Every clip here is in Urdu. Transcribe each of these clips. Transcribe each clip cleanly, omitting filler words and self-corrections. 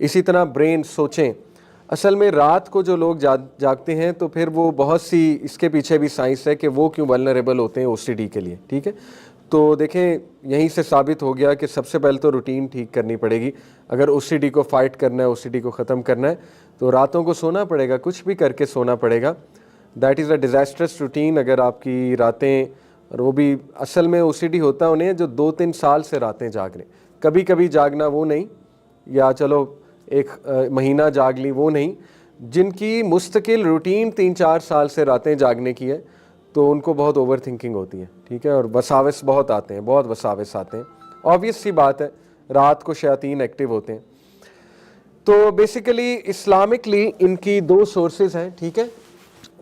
اسی طرح برین، سوچیں، اصل میں رات کو جو لوگ جاگتے ہیں تو پھر وہ بہت سی اس کے پیچھے بھی سائنس ہے کہ وہ کیوں ولنریبل ہوتے ہیں او سی ڈی کے لیے. ٹھیک ہے، تو دیکھیں یہیں سے ثابت ہو گیا کہ سب سے پہلے تو روٹین ٹھیک کرنی پڑے گی. اگر او سی ڈی کو فائٹ کرنا ہے، او سی ڈی کو ختم کرنا ہے تو راتوں کو سونا پڑے گا، کچھ بھی کر کے سونا پڑے گا. That is a disastrous routine. اگر آپ کی راتیں، اور وہ بھی اصل میں او سی ڈی ہوتا انہیں جو 2-3 سال سے راتیں جاگ رہے ہیں. کبھی کبھی جاگنا وہ نہیں، یا چلو ایک مہینہ جاگ لی وہ نہیں، جن کی مستقل روٹین 3-4 سال سے راتیں جاگنے کی ہے تو ان کو بہت اوور تھنکنگ ہوتی ہے. ٹھیک ہے، اور وساوس بہت آتے ہیں، بہت وساوس آتے ہیں. آبویس سی بات ہے، رات کو شیاطین ایکٹیو ہوتے ہیں. تو بیسیکلی اسلامکلی ان کی 2 سورسز ہیں. ٹھیک ہے،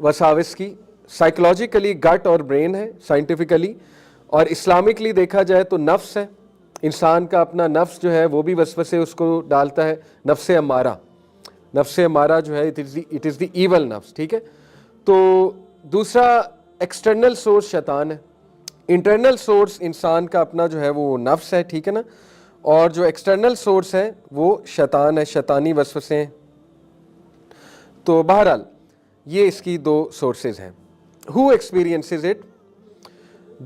وساوس کی. سائیکولوجیکلی گٹ اور برین ہے سائنٹیفکلی، اور اسلامکلی دیکھا جائے تو نفس ہے. انسان کا اپنا نفس جو ہے وہ بھی وسوسے اس کو ڈالتا ہے. نفس امارہ، نفس امارہ جو ہے اٹ از دی ایول نفس. ٹھیک ہے، تو دوسرا ایکسٹرنل سورس شیطان ہے. انٹرنل سورس انسان کا اپنا جو ہے وہ نفس ہے. ٹھیک ہے نا، اور جو ایکسٹرنل سورس ہے وہ شیطان ہے، شیطانی وسوسے ہیں. تو بہرحال یہ اس کی 2 سورسز ہیں. ہو ایکسپیرینسز اٹ،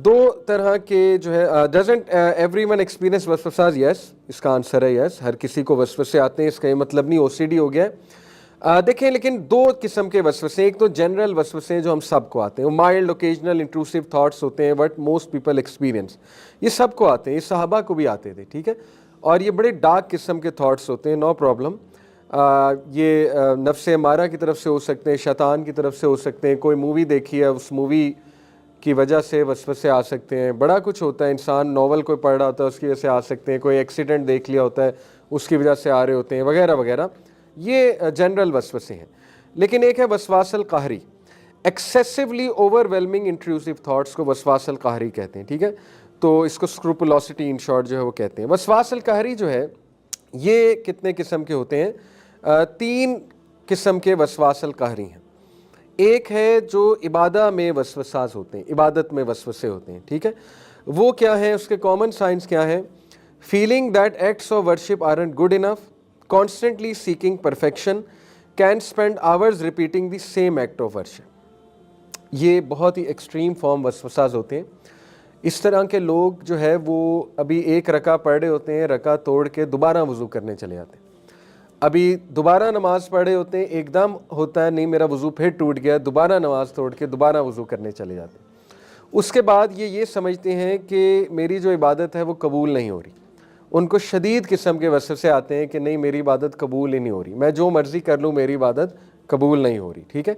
2 طرح کے جو ہے. ڈزنٹ ایوری ون ایکسپیرینس وسوساز؟ یس، اس کا آنسر ہے یس. ہر کسی کو وسوسے آتے ہیں، اس کا یہ مطلب نہیں او سی ڈی ہو گیا ہے. دیکھیں لیکن 2 قسم کے وسوسے. ایک تو جنرل وسوسے جو ہم سب کو آتے ہیں، وہ مائلڈ اوکیجنل انٹروسیو تھاٹس ہوتے ہیں بٹ موسٹ پیپل ایکسپیرینس. یہ سب کو آتے ہیں، یہ صحابہ کو بھی آتے تھے. ٹھیک ہے، اور یہ بڑے ڈارک قسم کے تھاٹس ہوتے ہیں. No problem. یہ نفس امارہ کی طرف سے ہو سکتے ہیں، شیطان کی طرف سے ہو سکتے ہیں. کوئی مووی دیکھی ہے، اس مووی کی وجہ سے وسوسے آ سکتے ہیں. بڑا کچھ ہوتا ہے. انسان ناول کوئی پڑھ رہا ہوتا ہے، اس کی وجہ سے آ سکتے ہیں. کوئی ایکسیڈنٹ دیکھ لیا ہوتا ہے، اس کی وجہ سے آ رہے ہوتے ہیں، وغیرہ وغیرہ. یہ جنرل وسوسے ہیں. لیکن ایک ہے وسواس القہری. ایکسیسولی اوور ویلمنگ انٹروسیو تھاٹس کو وسواس القہری کہتے ہیں. ٹھیک ہے، تو اس کو اسکروپولوسٹی ان شارٹ جو ہے وہ کہتے ہیں. وسواس القہری جو ہے یہ کتنے قسم کے ہوتے ہیں؟ 3 قسم کے وسواس القہری ہیں. ایک ہے جو عبادہ میں وسوساز ہوتے ہیں، عبادت میں وسوسے ہوتے ہیں. ٹھیک ہے، وہ کیا ہیں؟ اس کے کامن سائنس کیا ہے؟ Feeling that acts of worship aren't good enough, constantly seeking perfection, can spend hours repeating the same act of worship. یہ بہت ہی ایکسٹریم فارم وسوساز ہوتے ہیں. اس طرح کے لوگ جو ہے وہ ابھی ایک رکعہ پڑھ رہے ہوتے ہیں، رکعہ توڑ کے دوبارہ وضو کرنے چلے جاتے ہیں. ابھی دوبارہ نماز پڑھ رہے ہوتے ہیں، ایک دم ہوتا ہے نہیں میرا وضو پھر ٹوٹ گیا، دوبارہ نماز توڑ کے دوبارہ وضو کرنے چلے جاتے ہیں. اس کے بعد یہ سمجھتے ہیں کہ میری جو عبادت ہے وہ قبول نہیں ہو رہی. ان کو شدید قسم کے وسوسے آتے ہیں کہ نہیں میری عبادت قبول ہی نہیں ہو رہی، میں جو مرضی کر لوں میری عبادت قبول نہیں ہو رہی. ٹھیک ہے،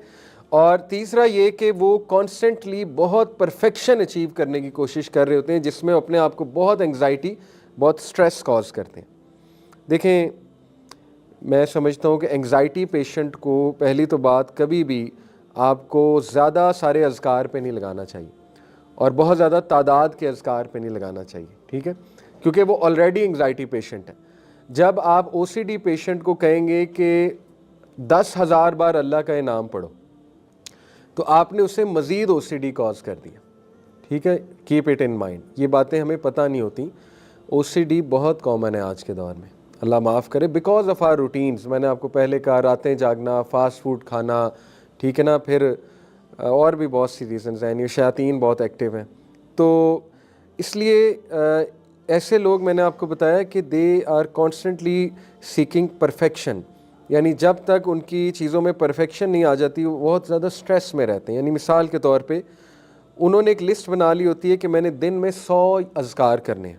اور تیسرا یہ کہ وہ کانسٹنٹلی بہت پرفیکشن اچیو کرنے کی کوشش کر رہے ہوتے ہیں، جس میں اپنے آپ کو بہت انگزائٹی، بہت سٹریس کاز کرتے ہیں. دیکھیں میں سمجھتا ہوں کہ انگزائٹی پیشنٹ کو پہلی تو بات کبھی بھی آپ کو زیادہ سارے اذکار پہ نہیں لگانا چاہیے، اور بہت زیادہ تعداد کے اذکار پہ نہیں لگانا چاہیے. ٹھیک ہے، کیونکہ وہ آلریڈی انگزائٹی پیشنٹ ہے. جب آپ او سی ڈی پیشنٹ کو کہیں گے کہ 10,000 بار اللہ کا انعام پڑھو تو آپ نے اسے مزید او سی ڈی کاز کر دیا. ٹھیک ہے، کیپ اٹ ان مائنڈ. یہ باتیں ہمیں پتہ نہیں ہوتی. او سی ڈی بہت کامن ہے آج کے دور میں، اللہ معاف کرے، بیکاز آف آر روٹینز. میں نے آپ کو پہلے کہا راتیں جاگنا، فاسٹ فوڈ کھانا، ٹھیک ہے نا، پھر اور بھی بہت سی ریزنز ہیں. یہ شیاطین بہت ایکٹیو ہیں. تو اس لیے ایسے لوگ میں نے آپ کو بتایا کہ they are constantly seeking perfection, یعنی جب تک ان کی چیزوں میں پرفیکشن نہیں آ جاتی وہ بہت زیادہ سٹریس میں رہتے ہیں. یعنی مثال کے طور پہ انہوں نے ایک لسٹ بنا لی ہوتی ہے کہ میں نے دن میں 100 اذکار کرنے ہیں.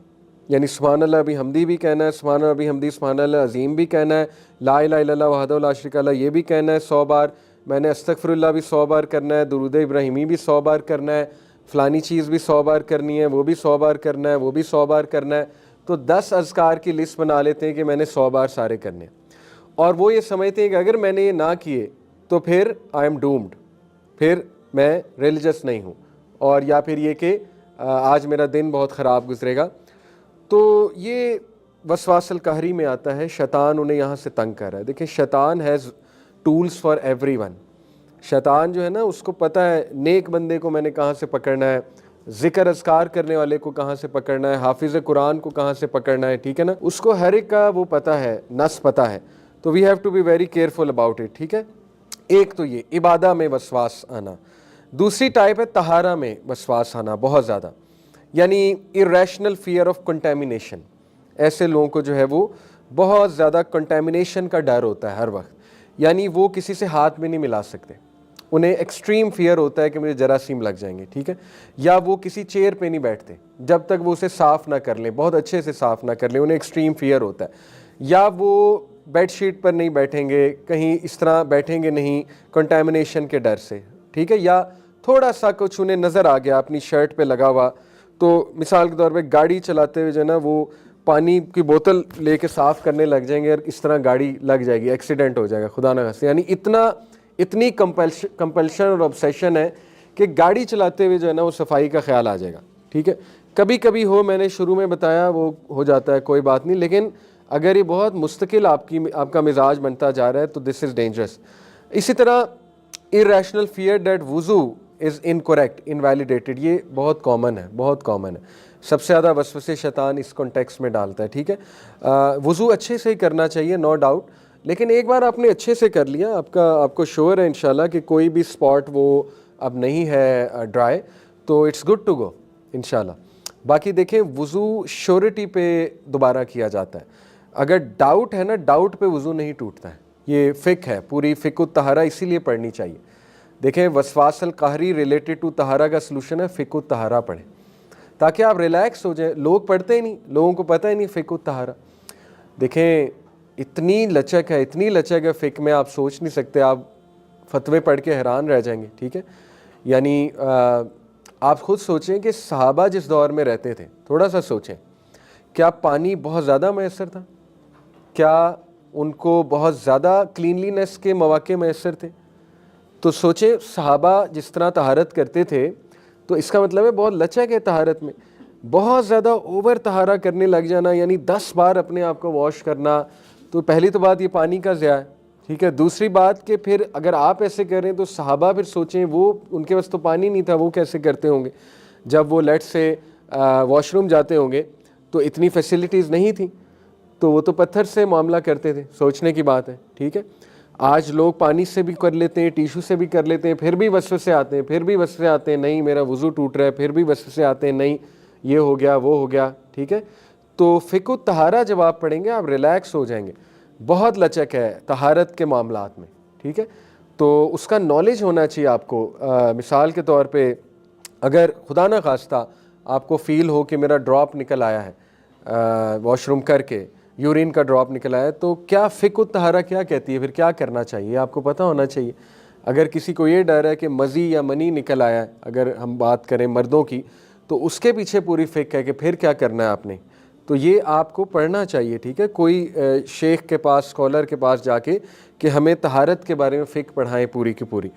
یعنی سبحان اللہ بھی حمدی بھی کہنا ہے، سبحان اللہ بھی حمدی سبحان اللہ عظیم بھی کہنا ہے، لا الہ الا اللہ وحدہ لا شریک لہ یہ بھی کہنا ہے 100 بار. میں نے استغفر اللہ بھی 100 بار کرنا ہے، درود ابراہیمی بھی 100 بار کرنا ہے، فلانی چیز بھی 100 بار کرنی ہے، وہ بھی 100 بار کرنا ہے، وہ بھی 100 بار کرنا ہے. تو 10 اذکار کی لسٹ بنا لیتے ہیں کہ میں نے 100 بار سارے کرنے ہیں. اور وہ یہ سمجھتے ہیں کہ اگر میں نے یہ نہ کیے تو پھر آئی ایم ڈومڈ، پھر میں ریلیجس نہیں ہوں، اور یا پھر یہ کہ آج میرا دن بہت خراب گزرے گا. تو یہ وسواس القہری میں آتا ہے. شیطان انہیں یہاں سے تنگ کر رہا ہے. دیکھیں شیطان has tools for every one. شیطان جو ہے نا اس کو پتہ ہے نیک بندے کو میں نے کہاں سے پکڑنا ہے، ذکر اذکار کرنے والے کو کہاں سے پکڑنا ہے، حافظ قرآن کو کہاں سے پکڑنا ہے. ٹھیک ہے نا، اس کو ہر ایک کا وہ پتہ ہے، نس پتہ ہے. تو we have to be very careful about it. ٹھیک ہے, ایک تو یہ عبادہ میں وسواس آنا. دوسری ٹائپ ہے طہارہ میں وسواس آنا بہت زیادہ, یعنی irrational fear of contamination. ایسے لوگوں کو جو ہے وہ بہت زیادہ کنٹامینیشن کا ڈر ہوتا ہے ہر وقت, یعنی وہ کسی سے ہاتھ میں نہیں ملا سکتے, انہیں ایکسٹریم فیئر ہوتا ہے کہ مجھے جراثیم لگ جائیں گے. ٹھیک ہے, یا وہ کسی چیئر پہ نہیں بیٹھتے جب تک وہ اسے صاف نہ کر لیں, بہت اچھے سے صاف نہ کر لیں, انہیں ایکسٹریم فیئر ہوتا ہے. یا وہ بیڈ شیٹ پر نہیں بیٹھیں گے, کہیں اس طرح بیٹھیں گے نہیں کنٹامینیشن کے ڈر سے. ٹھیک ہے, یا تھوڑا سا کچھ انہیں نظر آ گیا اپنی شرٹ پہ لگا ہوا, تو مثال کے طور پہ گاڑی چلاتے ہوئے جو ہے نا وہ پانی کی بوتل لے کے صاف کرنے لگ جائیں گے اور اس طرح گاڑی لگ جائے گی, ایکسیڈنٹ ہو جائے گا خدا نہ خواستہ. یعنی اتنی کمپلشن اور obsession ہے کہ گاڑی چلاتے ہوئے جو ہے نا وہ صفائی کا خیال آ جائے گا. ٹھیک ہے, کبھی کبھی ہو, میں نے شروع میں بتایا وہ ہو جاتا ہے, کوئی بات نہیں, لیکن اگر یہ بہت مستقل آپ کا مزاج بنتا جا رہا ہے تو دس از ڈینجرس. اسی طرح irrational fear that وضو از incorrect, invalidated, یہ بہت کامن ہے, بہت کامن ہے. سب سے زیادہ وسوسے شیطان اس کانٹیکس میں ڈالتا ہے. ٹھیک ہے, وضو اچھے سے ہی کرنا چاہیے, نو ڈاؤٹ, لیکن ایک بار آپ نے اچھے سے کر لیا, آپ کو شور ہے انشاءاللہ کہ کوئی بھی اسپاٹ وہ اب نہیں ہے ڈرائی, تو اٹس گڈ ٹو گو انشاءاللہ. باقی دیکھیں وضو شیورٹی پہ دوبارہ کیا جاتا ہے. اگر ڈاؤٹ ہے نا, ڈاؤٹ پہ وضو نہیں ٹوٹتا ہے. یہ فقہ ہے, پوری فقہ الطہارہ اسی لیے پڑھنی چاہیے. دیکھیں وسواس القہری ریلیٹڈ ٹو طہارہ کا سلوشن ہے فقہ الطہارہ پڑھیں تاکہ آپ ریلیکس ہو جائیں. لوگ پڑھتے ہی نہیں, لوگوں کو پتہ ہی نہیں فقہ الطہارہ. دیکھیں اتنی لچک ہے, اتنی لچک ہے فقہ میں, آپ سوچ نہیں سکتے, آپ فتوے پڑھ کے حیران رہ جائیں گے. ٹھیک ہے, یعنی آپ خود سوچیں کہ صحابہ جس دور میں رہتے تھے, تھوڑا سا سوچیں, کیا پانی بہت زیادہ میسر تھا؟ کیا ان کو بہت زیادہ کلینلینس کے مواقع میسر تھے؟ تو سوچیں صحابہ جس طرح طہارت کرتے تھے, تو اس کا مطلب ہے بہت لچک ہے طہارت میں. بہت زیادہ اوور طہارہ کرنے لگ جانا, یعنی 10 بار اپنے آپ کو واش کرنا, تو پہلی تو بات یہ پانی کا ضیاع ہے. ٹھیک ہے, دوسری بات کہ پھر اگر آپ ایسے کریں تو صحابہ پھر سوچیں, وہ ان کے پاس تو پانی نہیں تھا, وہ کیسے کرتے ہوں گے؟ جب وہ لیٹ سے واش روم جاتے ہوں گے تو اتنی فیسلٹیز نہیں تھیں, تو وہ تو پتھر سے معاملہ کرتے تھے. سوچنے کی بات ہے. ٹھیک ہے, آج لوگ پانی سے بھی کر لیتے ہیں, ٹیشو سے بھی کر لیتے ہیں, پھر بھی وسوسے آتے ہیں, پھر بھی وسوسے آتے ہیں, نہیں میرا وضو ٹوٹ رہا ہے, پھر بھی وسوسے آتے ہیں, نہیں یہ ہو گیا وہ ہو گیا. ٹھیک ہے, تو فقہ الطہارہ جب آپ پڑھیں گے آپ ریلیکس ہو جائیں گے. بہت لچک ہے طہارت کے معاملات میں. ٹھیک ہے, تو اس کا نالج ہونا چاہیے آپ کو. مثال کے طور پہ اگر خدا نہ خواستہ آپ کو فیل ہو کہ میرا ڈراپ نکل آیا ہے واش روم کر کے, یورین کا ڈراپ نکل آیا ہے, تو کیا فقہ الطہارہ کیا کہتی ہے, پھر کیا کرنا چاہیے آپ کو پتہ ہونا چاہیے. اگر کسی کو یہ ڈر ہے کہ مزی یا منی نکل آیا ہے, اگر ہم بات کریں مردوں کی, تو اس کے پیچھے پوری فقہ ہے کہ پھر کیا کرنا ہے آپ نے, تو یہ آپ کو پڑھنا چاہیے. ٹھیک ہے, کوئی شیخ کے پاس, اسکالر کے پاس جا کے کہ ہمیں طہارت کے بارے میں فقہ پڑھائیں پوری کی پوری.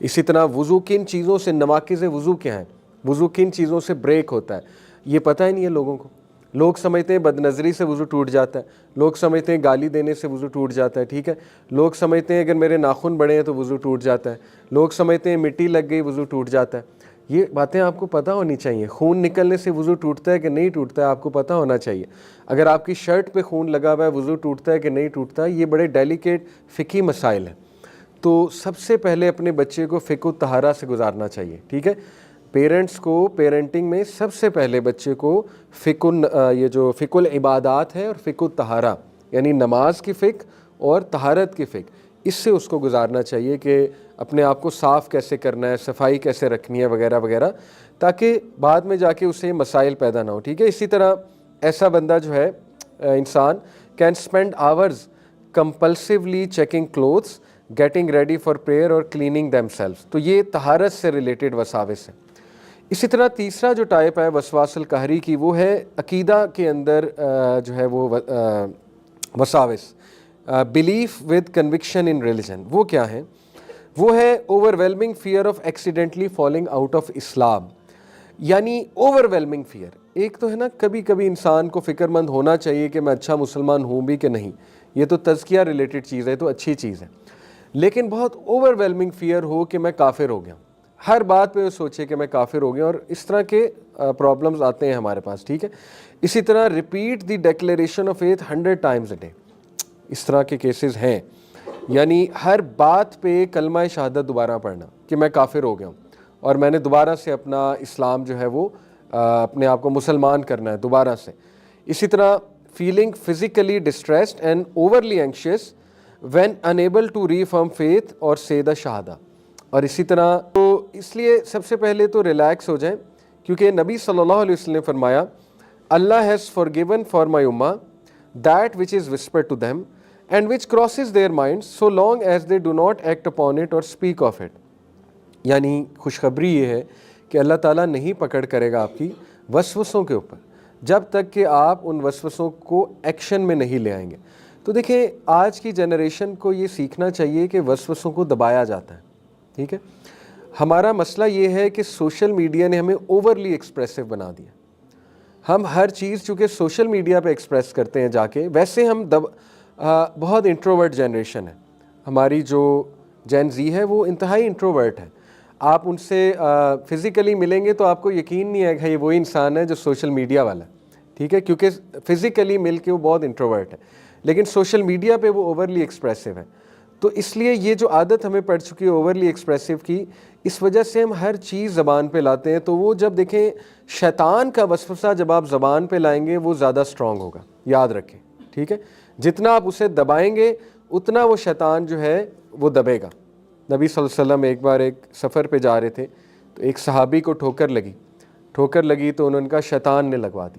اسی طرح وضو کن چیزوں سے, نواقض وضو کیا ہیں, وضو کن چیزوں سے بریک ہوتا ہے, یہ پتہ ہی نہیں ہے لوگوں کو. لوگ سمجھتے ہیں بد نظری سے وضو ٹوٹ جاتا ہے, لوگ سمجھتے ہیں گالی دینے سے وضو ٹوٹ جاتا ہے. ٹھیک ہے, لوگ سمجھتے ہیں اگر میرے ناخن بڑے ہیں تو وضو ٹوٹ جاتا ہے, لوگ سمجھتے ہیں مٹی لگ گئی وضو ٹوٹ جاتا ہے. یہ باتیں آپ کو پتہ ہونی چاہیے. خون نکلنے سے وضو ٹوٹتا ہے کہ نہیں ٹوٹتا ہے آپ کو پتہ ہونا چاہیے. اگر آپ کی شرٹ پہ خون لگا ہوا ہے وضو ٹوٹتا ہے کہ نہیں ٹوٹتا ہے, یہ بڑے ڈیلیکیٹ فقہی مسائل ہیں. تو سب سے پہلے اپنے بچے کو فقہ الطہارہ سے گزارنا چاہیے. ٹھیک ہے, پیرنٹس کو پیرنٹنگ میں سب سے پہلے بچے کو یہ جو فقہ العبادات ہے اور فقہ الطہارہ, یعنی نماز کی فقہ اور طہارت کی فقہ, اس سے اس کو گزارنا چاہیے کہ اپنے آپ کو صاف کیسے کرنا ہے, صفائی کیسے رکھنی ہے وغیرہ وغیرہ, تاکہ بعد میں جا کے اسے مسائل پیدا نہ ہو. ٹھیک ہے, اسی طرح ایسا بندہ جو ہے انسان can spend hours compulsively checking clothes, getting ready for prayer اور کلیننگ دیم سیلفس. تو یہ طہارت سے ریلیٹڈ وساوس ہے. اسی طرح تیسرا جو ٹائپ ہے وسواس القہری کی, وہ ہے عقیدہ کے اندر جو ہے وہ وساوس, belief with conviction in religion. وہ کیا ہے؟ وہ ہے overwhelming fear of accidentally falling out of Islam. یعنی اوور ویلمنگ فیئر, ایک تو ہے نا کبھی کبھی انسان کو فکر مند ہونا چاہیے کہ میں اچھا مسلمان ہوں بھی کہ نہیں, یہ تو تزکیہ ریلیٹڈ چیز ہے, تو اچھی چیز ہے. لیکن بہت اوور ویلمنگ فیئر ہو کہ میں کافر ہو گیا, ہر بات پہ وہ سوچے کہ میں کافر ہو گیا, اور اس طرح کے پرابلمز آتے ہیں ہمارے پاس. ٹھیک ہے, اسی طرح repeat the declaration of faith 100 times a day. اس طرح کے کیسز ہیں، یعنی ہر بات پہ کلمہ شہادت دوبارہ پڑھنا کہ میں کافر ہو گیا ہوں اور میں نے دوبارہ سے اپنا اسلام جو ہے وہ اپنے آپ کو مسلمان کرنا ہے دوبارہ سے. اسی طرح feeling physically distressed and overly anxious when unable to reaffirm faith اور سے دا شہادہ. اور اسی طرح تو اس لیے سب سے پہلے تو ریلیکس ہو جائیں، کیونکہ نبی صلی اللہ علیہ وسلم نے فرمایا اللہ has forgiven for my ummah that which is whispered to them and which crosses their minds so long as they do not act upon it or speak of it. یعنی خوشخبری یہ ہے کہ اللہ تعالیٰ نہیں پکڑ کرے گا آپ کی وسوسوں کے اوپر جب تک کہ آپ ان وسوسوں کو ایکشن میں نہیں لے آئیں گے. تو دیکھیں آج کی جنریشن کو یہ سیکھنا چاہیے کہ وسوسوں کو دبایا جاتا ہے، ٹھیک ہے. ہمارا مسئلہ یہ ہے کہ سوشل میڈیا نے ہمیں اوورلی ایکسپریسو بنا دیا. ہم ہر چیز چونکہ سوشل میڈیا پہ ایکسپریس کرتے ہیں جا کے، ویسے ہم بہت انٹروورٹ جنریشن ہے. ہماری جو جین زی ہے وہ انتہائی انٹروورٹ ہے. آپ ان سے فزیکلی ملیں گے تو آپ کو یقین نہیں آئے گا یہ وہی انسان ہے جو سوشل میڈیا والا ہے، ٹھیک ہے، کیونکہ فزیکلی مل کے وہ بہت انٹروورٹ ہے، لیکن سوشل میڈیا پہ وہ اوورلی ایکسپریسو ہے. تو اس لیے یہ جو عادت ہمیں پڑ چکی ہے اوورلی ایکسپریسو کی، اس وجہ سے ہم ہر چیز زبان پہ لاتے ہیں. تو وہ جب دیکھیں شیطان کا وسوسہ جب آپ زبان پہ لائیں گے وہ زیادہ اسٹرانگ ہوگا، یاد رکھیں، ٹھیک ہے. جتنا آپ اسے دبائیں گے اتنا وہ شیطان جو ہے وہ دبے گا. نبی صلی اللہ علیہ وسلم ایک بار ایک سفر پہ جا رہے تھے تو ایک صحابی کو ٹھوکر لگی تو انہوں نے کہا شیطان نے لگوا دی.